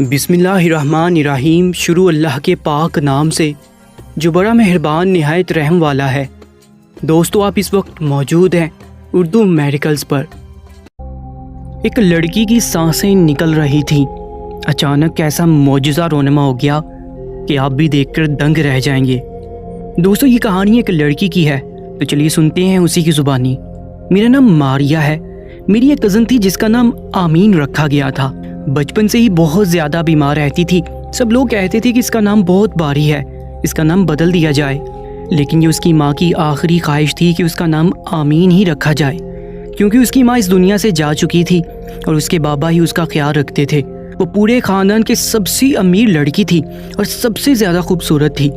بسم اللہ الرحمن الرحیم۔ شروع اللہ کے پاک نام سے جو بڑا مہربان نہایت رحم والا ہے۔ دوستو، آپ اس وقت موجود ہیں اردو میڈیکلز پر۔ ایک لڑکی کی سانسیں نکل رہی تھیں۔ اچانک ایسا معجزہ رونما ہو گیا کہ آپ بھی دیکھ کر دنگ رہ جائیں گے۔ دوستو، یہ کہانی ایک لڑکی کی ہے، تو چلیے سنتے ہیں اسی کی زبانی۔ میرا نام ماریا ہے۔ میری ایک کزن تھی جس کا نام آمین رکھا گیا تھا۔ بچپن سے ہی بہت زیادہ بیمار رہتی تھی۔ سب لوگ کہتے تھے کہ اس کا نام بہت بھاری ہے، اس کا نام بدل دیا جائے، لیکن یہ اس کی ماں کی آخری خواہش تھی کہ اس کا نام آمین ہی رکھا جائے، کیونکہ اس کی ماں اس دنیا سے جا چکی تھی اور اس کے بابا ہی اس کا خیال رکھتے تھے۔ وہ پورے خاندان کے سب سے امیر لڑکی تھی اور سب سے زیادہ خوبصورت تھی،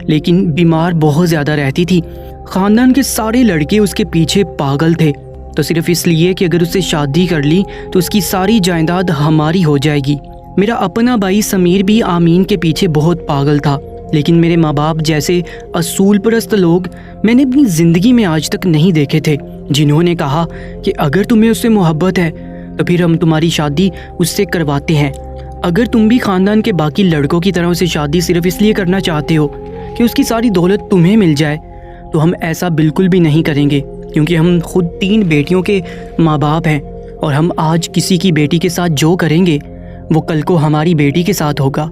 لیکن بیمار بہت زیادہ رہتی تھی۔ خاندان کے سارے لڑکے اس کے پیچھے پاگل تھے، تو صرف اس لیے کہ اگر اس سے شادی کر لی تو اس کی ساری جائیداد ہماری ہو جائے گی۔ میرا اپنا بھائی سمیر بھی آمین کے پیچھے بہت پاگل تھا، لیکن میرے ماں باپ جیسے اصول پرست لوگ میں نے اپنی زندگی میں آج تک نہیں دیکھے تھے، جنہوں نے کہا کہ اگر تمہیں اس سے محبت ہے تو پھر ہم تمہاری شادی اس سے کرواتے ہیں۔ اگر تم بھی خاندان کے باقی لڑکوں کی طرح اسے شادی صرف اس لیے کرنا چاہتے ہو کہ اس کی ساری دولت تمہیں مل جائے، تو ہم ایسا بالکل بھی نہیں کریں گے، کیونکہ ہم خود 3 بیٹیوں کے ماں باپ ہیں، اور ہم آج کسی کی بیٹی کے ساتھ جو کریں گے وہ کل کو ہماری بیٹی کے ساتھ ہوگا۔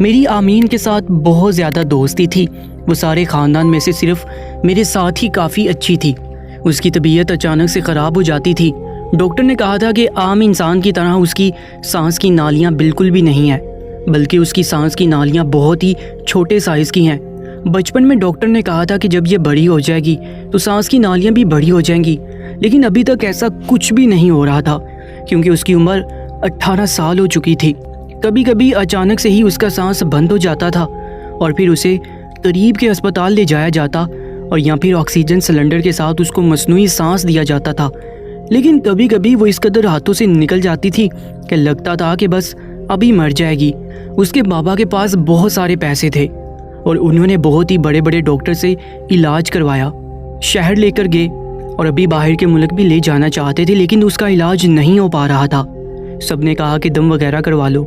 میری آمین کے ساتھ بہت زیادہ دوستی تھی۔ وہ سارے خاندان میں سے صرف میرے ساتھ ہی کافی اچھی تھی۔ اس کی طبیعت اچانک سے خراب ہو جاتی تھی۔ ڈاکٹر نے کہا تھا کہ عام انسان کی طرح اس کی سانس کی نالیاں بالکل بھی نہیں ہیں، بلکہ اس کی سانس کی نالیاں بہت ہی چھوٹے سائز کی ہیں۔ بچپن میں ڈاکٹر نے کہا تھا کہ جب یہ بڑی ہو جائے گی تو سانس کی نالیاں بھی بڑی ہو جائیں گی، لیکن ابھی تک ایسا کچھ بھی نہیں ہو رہا تھا، کیونکہ اس کی عمر 18 سال ہو چکی تھی۔ کبھی کبھی اچانک سے ہی اس کا سانس بند ہو جاتا تھا اور پھر اسے قریب کے اسپتال لے جایا جاتا اور یہاں پھر آکسیجن سلنڈر کے ساتھ اس کو مصنوعی سانس دیا جاتا تھا۔ لیکن کبھی کبھی وہ اس قدر ہاتھوں سے نکل جاتی تھی کہ لگتا تھا کہ بس ابھی مر جائے گی۔ اس کے بابا کے پاس بہت سارے پیسے تھے اور انہوں نے بہت ہی بڑے بڑے ڈاکٹر سے علاج کروایا، شہر لے کر گئے اور ابھی باہر کے ملک بھی لے جانا چاہتے تھے، لیکن اس کا علاج نہیں ہو پا رہا تھا۔ سب نے کہا کہ دم وغیرہ کروا لو،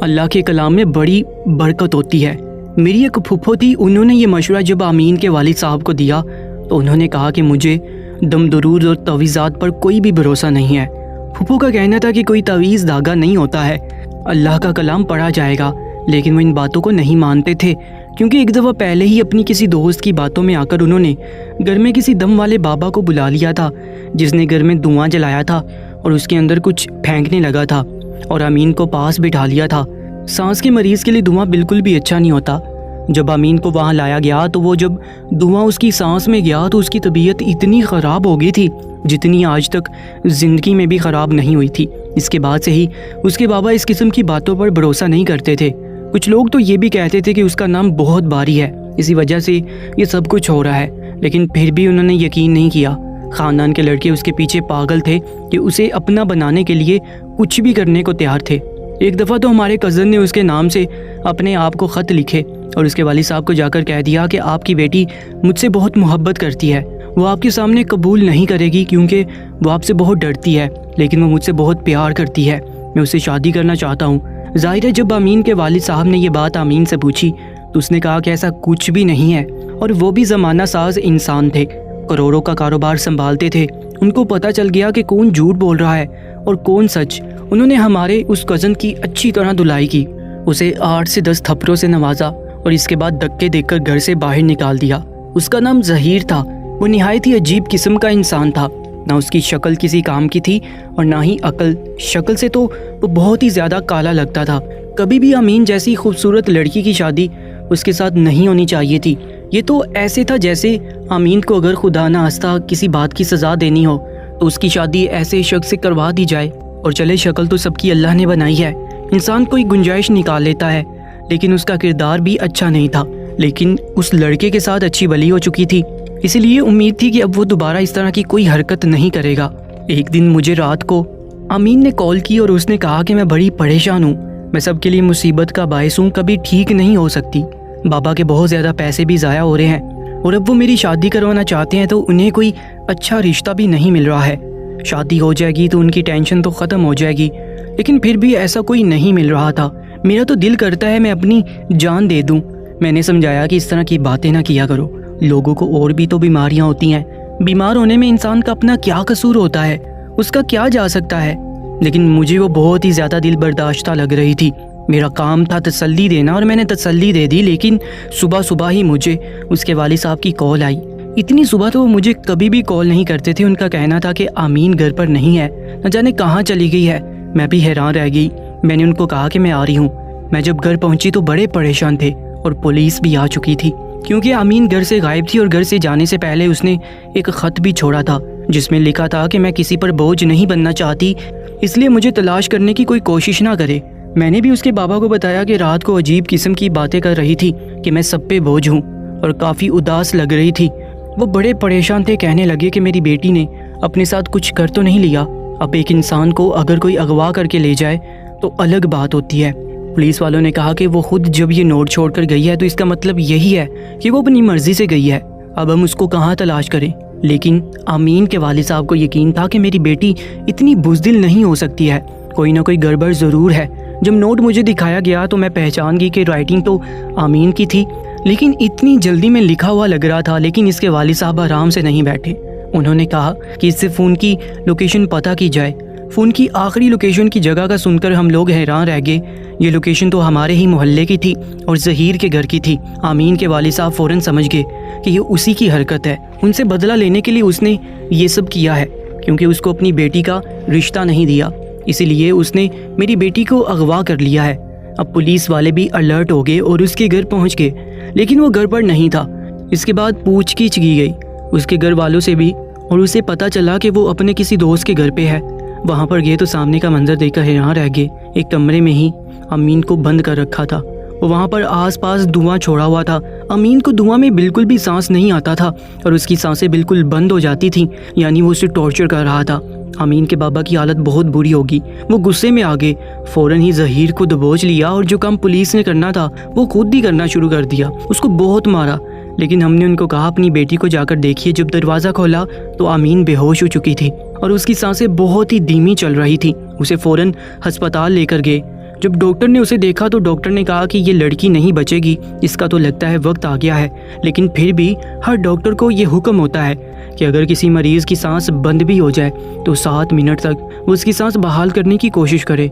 اللہ کے کلام میں بڑی برکت ہوتی ہے۔ میری ایک پھپھو تھی، انہوں نے یہ مشورہ جب آمین کے والد صاحب کو دیا تو انہوں نے کہا کہ مجھے دم درود اور تعویذات پر کوئی بھی بھروسہ نہیں ہے۔ پھپھو کا کہنا تھا کہ کوئی تعویذ دھاگا نہیں ہوتا ہے، اللہ کا کلام پڑھا جائے گا، لیکن وہ ان باتوں کو نہیں مانتے تھے، کیونکہ ایک دفعہ پہلے ہی اپنی کسی دوست کی باتوں میں آ کر انہوں نے گھر میں کسی دم والے بابا کو بلا لیا تھا، جس نے گھر میں دھواں جلایا تھا اور اس کے اندر کچھ پھینکنے لگا تھا اور آمین کو پاس بٹھا لیا تھا۔ سانس کے مریض کے لیے دھواں بالکل بھی اچھا نہیں ہوتا۔ جب آمین کو وہاں لایا گیا تو وہ جب دھواں اس کی سانس میں گیا تو اس کی طبیعت اتنی خراب ہو گئی تھی جتنی آج تک زندگی میں بھی خراب نہیں ہوئی تھی۔ اس کے بعد سے ہی اس کے بابا اس قسم کی باتوں پر بھروسہ نہیں کرتے تھے۔ کچھ لوگ تو یہ بھی کہتے تھے کہ اس کا نام بہت بھاری ہے، اسی وجہ سے یہ سب کچھ ہو رہا ہے، لیکن پھر بھی انہوں نے یقین نہیں کیا۔ خاندان کے لڑکے اس کے پیچھے پاگل تھے کہ اسے اپنا بنانے کے لیے کچھ بھی کرنے کو تیار تھے۔ ایک دفعہ تو ہمارے کزن نے اس کے نام سے اپنے آپ کو خط لکھے اور اس کے والد صاحب کو جا کر کہہ دیا کہ آپ کی بیٹی مجھ سے بہت محبت کرتی ہے، وہ آپ کے سامنے قبول نہیں کرے گی کیونکہ وہ آپ سے بہت ڈرتی ہے، لیکن وہ مجھ سے بہت پیار کرتی ہے، میں اسے شادی کرنا چاہتا ہوں۔ ظاہر ہے جب آمین کے والد صاحب نے یہ بات آمین سے پوچھی تو اس نے کہا کہ ایسا کچھ بھی نہیں ہے، اور وہ بھی زمانہ ساز انسان تھے، کروڑوں کا کاروبار سنبھالتے تھے، ان کو پتہ چل گیا کہ کون جھوٹ بول رہا ہے اور کون سچ۔ انہوں نے ہمارے اس کزن کی اچھی طرح دھلائی کی، اسے 8 سے 10 تھپڑوں سے نوازا اور اس کے بعد دھکے دے کر گھر سے باہر نکال دیا۔ اس کا نام ظہیر تھا۔ وہ نہایت ہی عجیب قسم کا انسان تھا، نہ اس کی شکل کسی کام کی تھی اور نہ ہی عقل۔ شکل سے تو وہ بہت ہی زیادہ کالا لگتا تھا۔ کبھی بھی امین جیسی خوبصورت لڑکی کی شادی اس کے ساتھ نہیں ہونی چاہیے تھی۔ یہ تو ایسے تھا جیسے امین کو اگر خدا نہ خواستہ کسی بات کی سزا دینی ہو تو اس کی شادی ایسے شخص سے کروا دی جائے۔ اور چلے شکل تو سب کی اللہ نے بنائی ہے، انسان کوئی گنجائش نکال لیتا ہے، لیکن اس کا کردار بھی اچھا نہیں تھا۔ لیکن اس لڑکے کے ساتھ اچھی بلی ہو چکی تھی، اسی لیے امید تھی کہ اب وہ دوبارہ اس طرح کی کوئی حرکت نہیں کرے گا۔ ایک دن مجھے رات کو امین نے کال کی اور اس نے کہا کہ میں بڑی پریشان ہوں، میں سب کے لیے مصیبت کا باعث ہوں، کبھی ٹھیک نہیں ہو سکتی، بابا کے بہت زیادہ پیسے بھی ضائع ہو رہے ہیں اور اب وہ میری شادی کروانا چاہتے ہیں تو انہیں کوئی اچھا رشتہ بھی نہیں مل رہا ہے۔ شادی ہو جائے گی تو ان کی ٹینشن تو ختم ہو جائے گی، لیکن پھر بھی ایسا کوئی نہیں مل رہا تھا۔ میرا تو دل کرتا ہے میں اپنی جان دے دوں۔ میں نے سمجھایا کہ اس طرح کی باتیں نہ کیا کرو، لوگوں کو اور بھی تو بیماریاں ہوتی ہیں، بیمار ہونے میں انسان کا اپنا کیا قصور ہوتا ہے، اس کا کیا جا سکتا ہے۔ لیکن مجھے وہ بہت ہی زیادہ دل برداشتہ لگ رہی تھی۔ میرا کام تھا تسلی دینا اور میں نے تسلی دے دی، لیکن صبح ہی مجھے اس کے والد صاحب کی کال آئی۔ اتنی صبح تو وہ مجھے کبھی بھی کال نہیں کرتے تھے۔ ان کا کہنا تھا کہ آمین گھر پر نہیں ہے، نہ جانے کہاں چلی گئی ہے۔ میں بھی حیران رہ گئی۔ میں نے ان کو کہا کہ میں آ رہی ہوں۔ میں جب گھر پہنچی تو بڑے پریشان تھے اور پولیس بھی آ چکی تھی، کیونکہ آمین گھر سے غائب تھی اور گھر سے جانے سے پہلے اس نے ایک خط بھی چھوڑا تھا جس میں لکھا تھا کہ میں کسی پر بوجھ نہیں بننا چاہتی، اس لیے مجھے تلاش کرنے کی کوئی کوشش نہ کرے۔ میں نے بھی اس کے بابا کو بتایا کہ رات کو عجیب قسم کی باتیں کر رہی تھی کہ میں سب پہ بوجھ ہوں اور کافی اداس لگ رہی تھی۔ وہ بڑے پریشان تھے، کہنے لگے کہ میری بیٹی نے اپنے ساتھ کچھ کر تو نہیں لیا۔ اب ایک انسان کو اگر کوئی اغوا کر کے لے جائے تو الگ بات ہوتی ہے۔ پولیس والوں نے کہا کہ وہ خود جب یہ نوٹ چھوڑ کر گئی ہے تو اس کا مطلب یہی ہے کہ وہ اپنی مرضی سے گئی ہے۔ اب ہم اس کو کہاں تلاش کریں؟ لیکن آمین کے والد صاحب کو یقین تھا کہ میری بیٹی اتنی بزدل نہیں ہو سکتی ہے، کوئی نہ کوئی گڑبڑ ضرور ہے۔ جب نوٹ مجھے دکھایا گیا تو میں پہچان گئی کہ رائٹنگ تو آمین کی تھی، لیکن اتنی جلدی میں لکھا ہوا لگ رہا تھا۔ لیکن اس کے والد صاحب آرام سے نہیں بیٹھے۔ انہوں نے کہا کہ اس سے فون کی لوکیشن پتہ کی جائے۔ فون کی آخری لوکیشن کی جگہ کا سن کر ہم لوگ حیران رہ گئے۔ یہ لوکیشن تو ہمارے ہی محلے کی تھی اور ظہیر کے گھر کی تھی۔ آمین کے والد صاحب فوراً سمجھ گئے کہ یہ اسی کی حرکت ہے۔ ان سے بدلہ لینے کے لیے اس نے یہ سب کیا ہے، کیونکہ اس کو اپنی بیٹی کا رشتہ نہیں دیا، اسی لیے اس نے میری بیٹی کو اغوا کر لیا ہے۔ اب پولیس والے بھی الرٹ ہو گئے اور اس کے گھر پہنچ گئے، لیکن وہ گھر پر نہیں تھا۔ اس کے بعد پوچھ گچھ کی گئی اس کے گھر والوں سے بھی، اور اسے پتہ چلا کہ وہ اپنے کسی دوست کے گھر پہ ہے۔ وہاں پر گئے تو سامنے کا منظر دیکھ کر حیران رہ گئے۔ ایک کمرے میں ہی امین کو بند کر رکھا تھا، وہاں پر آس پاس دھواں چھوڑا ہوا تھا۔ امین کو دھواں میں بالکل بھی سانس نہیں آتا تھا اور اس کی سانسیں بالکل بند ہو جاتی تھیں، یعنی وہ اسے ٹارچر کر رہا تھا۔ امین کے بابا کی حالت بہت بری ہوگی، وہ غصے میں آ گئے، فوراً ہی ظہیر کو دبوچ لیا اور جو کام پولیس نے کرنا تھا وہ خود ہی کرنا شروع کر دیا۔ اس کو بہت مارا، لیکن ہم نے ان کو کہا اپنی بیٹی کو جا کر دیکھیے۔ جب دروازہ کھولا تو آمین بے ہوش ہو چکی تھی اور اس کی سانسیں بہت ہی دھیمی چل رہی تھی۔ اسے فوراً ہسپتال لے کر گئے۔ جب ڈاکٹر نے اسے دیکھا تو ڈاکٹر نے کہا کہ یہ لڑکی نہیں بچے گی، اس کا تو لگتا ہے وقت آ گیا ہے۔ لیکن پھر بھی ہر ڈاکٹر کو یہ حکم ہوتا ہے کہ اگر کسی مریض کی سانس بند بھی ہو جائے تو 7 منٹ تک وہ اس کی سانس بحال کرنے کی کوشش کرے،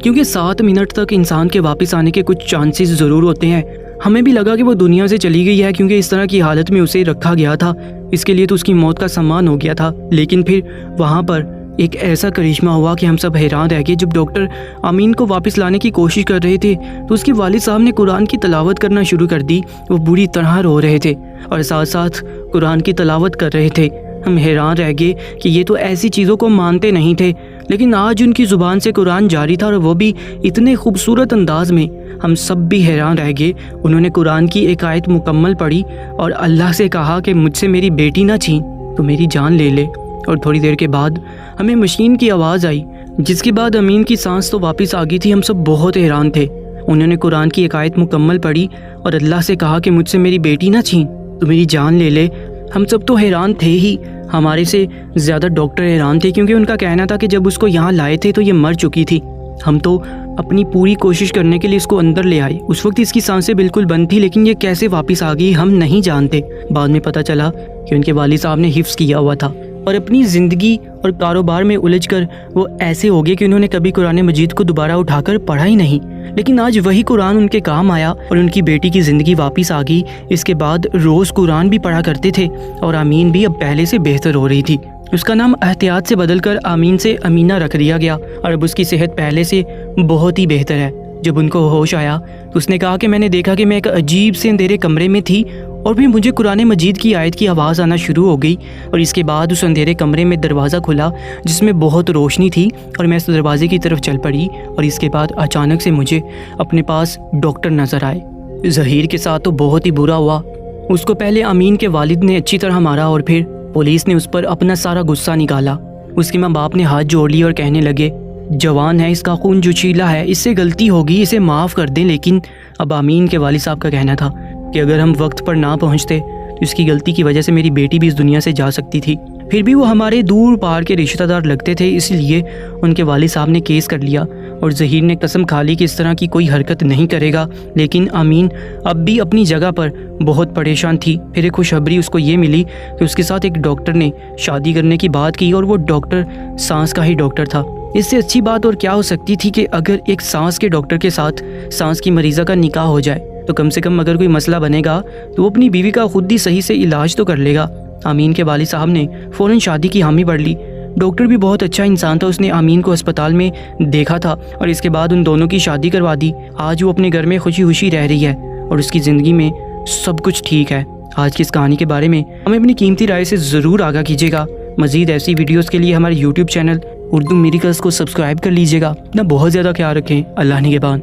کیونکہ 7 منٹ تک انسان کے واپس آنے کے کچھ چانسز ضرور ہوتے ہیں۔ ہمیں بھی لگا کہ وہ دنیا سے چلی گئی ہے، کیونکہ اس طرح کی حالت میں اسے رکھا گیا تھا، اس کے لیے تو اس کی موت کا سامان ہو گیا تھا۔ لیکن پھر وہاں پر ایک ایسا کرشمہ ہوا کہ ہم سب حیران رہ گئے۔ جب ڈاکٹر امین کو واپس لانے کی کوشش کر رہے تھے تو اس کے والد صاحب نے قرآن کی تلاوت کرنا شروع کر دی۔ وہ بری طرح رو رہے تھے اور ساتھ ساتھ قرآن کی تلاوت کر رہے تھے۔ ہم حیران رہ گئے کہ یہ تو ایسی چیزوں کو مانتے نہیں تھے، لیکن آج ان کی زبان سے قرآن جاری تھا اور وہ بھی اتنے خوبصورت انداز میں۔ ہم سب بھی حیران رہ گئے۔ انہوں نے قرآن کی ایک آیت مکمل پڑھی اور اللہ سے کہا کہ مجھ سے میری بیٹی نہ چھین تو میری جان لے لے۔ اور تھوڑی دیر کے بعد ہمیں مشین کی آواز آئی، جس کے بعد امین کی سانس تو واپس آ گئی تھی۔ ہم سب بہت حیران تھے۔ انہوں نے قرآن کی ایک آیت مکمل پڑھی اور اللہ سے کہا کہ مجھ سے میری بیٹی نہ چھین تو میری جان لے لے۔ ہم سب تو حیران تھے ہی، ہمارے سے زیادہ ڈاکٹر حیران تھے، کیونکہ ان کا کہنا تھا کہ جب اس کو یہاں لائے تھے تو یہ مر چکی تھی۔ ہم تو اپنی پوری کوشش کرنے کے لیے اس کو اندر لے آئے۔ اس وقت اس کی سانسیں بالکل بند تھی، لیکن یہ کیسے واپس آ گئی ہم نہیں جانتے۔ بعد میں پتہ چلا کہ ان کے والد صاحب نے حفظ کیا ہوا تھا اور اپنی زندگی اور کاروبار میں الجھ کر وہ ایسے ہو گئے کہ انہوں نے کبھی قرآن مجید کو دوبارہ اٹھا کر پڑھا ہی نہیں۔ لیکن آج وہی قرآن ان کے کام آیا اور ان کی بیٹی کی زندگی واپس آ گئی۔ اس کے بعد روز قرآن بھی پڑھا کرتے تھے اور آمین بھی اب پہلے سے بہتر ہو رہی تھی۔ اس کا نام احتیاط سے بدل کر آمین سے امینہ رکھ دیا گیا اور اب اس کی صحت پہلے سے بہت ہی بہتر ہے۔ جب ان کو ہوش آیا تو اس نے کہا کہ میں نے دیکھا کہ میں ایک عجیب سے اندھیرے کمرے میں تھی اور پھر مجھے قرآن مجید کی آیت کی آواز آنا شروع ہو گئی، اور اس کے بعد اس اندھیرے کمرے میں دروازہ کھلا جس میں بہت روشنی تھی اور میں اس دروازے کی طرف چل پڑی، اور اس کے بعد اچانک سے مجھے اپنے پاس ڈاکٹر نظر آئے۔ ظہیر کے ساتھ تو بہت ہی برا ہوا۔ اس کو پہلے امین کے والد نے اچھی طرح مارا اور پھر پولیس نے اس پر اپنا سارا غصہ نکالا۔ اس کے ماں باپ نے ہاتھ جوڑ لیے اور کہنے لگے جوان ہے، اس کا خون جوشیلا ہے، اس سے غلطی ہوگی، اسے معاف کر دیں۔ لیکن اب امین کے والد صاحب کا کہنا تھا کہ اگر ہم وقت پر نہ پہنچتے تو اس کی غلطی کی وجہ سے میری بیٹی بھی اس دنیا سے جا سکتی تھی۔ پھر بھی وہ ہمارے دور پار کے رشتہ دار لگتے تھے، اس لیے ان کے والد صاحب نے کیس کر لیا اور ظہیر نے قسم کھا لی کہ اس طرح کی کوئی حرکت نہیں کرے گا۔ لیکن امین اب بھی اپنی جگہ پر بہت پریشان تھی۔ پھر ایک خوشخبری اس کو یہ ملی کہ اس کے ساتھ ایک ڈاکٹر نے شادی کرنے کی بات کی اور وہ ڈاکٹر سانس کا ہی ڈاکٹر تھا۔ اس سے اچھی بات اور کیا ہو سکتی تھی کہ اگر ایک سانس کے ڈاکٹر کے ساتھ سانس کی مریضہ کا نکاح ہو جائے تو کم سے کم اگر کوئی مسئلہ بنے گا تو وہ اپنی بیوی کا خود ہی صحیح سے علاج تو کر لے گا۔ امین کے والد صاحب نے فوراً شادی کی حامی بھر لی۔ ڈاکٹر بھی بہت اچھا انسان تھا، اس نے امین کو ہسپتال میں دیکھا تھا اور اس کے بعد ان دونوں کی شادی کروا دی۔ آج وہ اپنے گھر میں خوشی خوشی رہ رہی ہے اور اس کی زندگی میں سب کچھ ٹھیک ہے۔ آج کی اس کہانی کے بارے میں ہمیں اپنی قیمتی رائے سے ضرور آگاہ کیجیے گا۔ مزید ایسی ویڈیوز کے لیے ہمارے YouTube چینل اردو میریکلز کو سبسکرائب کر لیجیے گا۔ اپنا بہت زیادہ خیال رکھیں۔ اللہ نگہبان۔